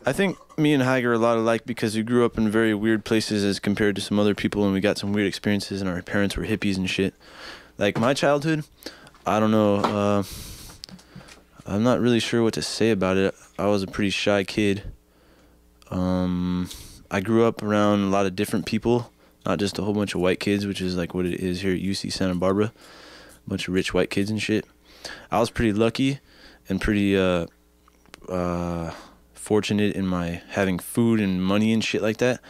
I think me and Haig are a lot alike because we grew up in very weird places as compared to some other people, and we got some weird experiences, and our parents were hippies and shit. Like my childhood, I don't know, I'm not really sure what to say about it. I was a pretty shy kid. I grew up around a lot of different people, not just a whole bunch of white kids, which is like what it is here at UC Santa Barbara. A bunch of rich white kids and shit. I was pretty lucky and pretty fortunate in my having food and money and shit like that,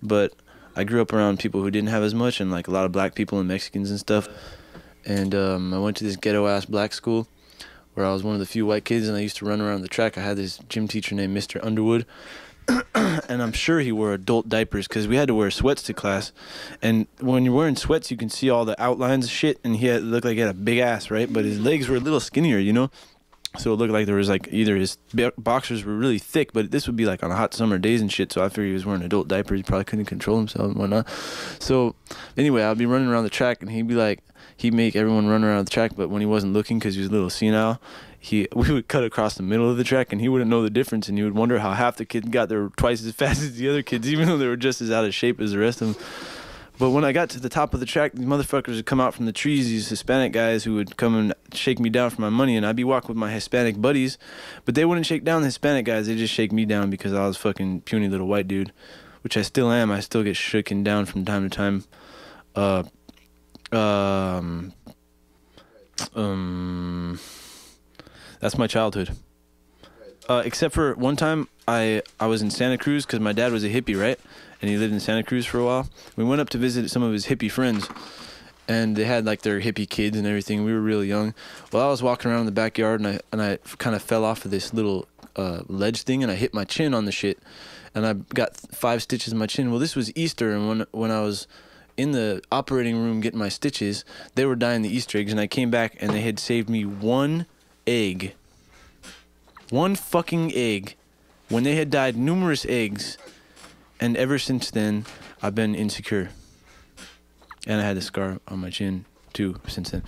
but I grew up around people who didn't have as much, and like a lot of black people and Mexicans and stuff. And I went to this ghetto ass black school where I was one of the few white kids, and I used to run around the track. I had this gym teacher named Mr. Underwood, and I'm sure he wore adult diapers because we had to wear sweats to class. And when you're wearing sweats, you can see all the outlines of shit, and he looked like he had a big ass, right? But his legs were a little skinnier, you know? So it looked like there was like either his boxers were really thick, but this would be like on hot summer days and shit. So I figured he was wearing adult diapers. He probably couldn't control himself and whatnot. So anyway, I'd be running around the track, and he'd be like, he'd make everyone run around the track, but when he wasn't looking because he was a little senile, we would cut across the middle of the track, and he wouldn't know the difference, and he would wonder how half the kids got there twice as fast as the other kids, even though they were just as out of shape as the rest of them. But when I got to the top of the track, these motherfuckers would come out from the trees, these Hispanic guys who would come and shake me down for my money, and I'd be walking with my Hispanic buddies, but they wouldn't shake down the Hispanic guys, they just shake me down because I was fucking puny little white dude, which I still am. I still get shaken down from time to time. That's my childhood. Except for one time, I was in Santa Cruz because my dad was a hippie, right? And he lived in Santa Cruz for a while. We went up to visit some of his hippie friends, and they had like their hippie kids and everything. We were really young. Well, I was walking around in the backyard, and I kind of fell off of this little ledge thing, and I hit my chin on the shit, and I got 5 stitches in my chin. Well, this was Easter, and when I was in the operating room getting my stitches, they were dyeing the Easter eggs, and I came back, and they had saved me 1 egg. 1 fucking egg, when they had dyed numerous eggs. And ever since then, I've been insecure. And I had a scar on my chin, too, since then.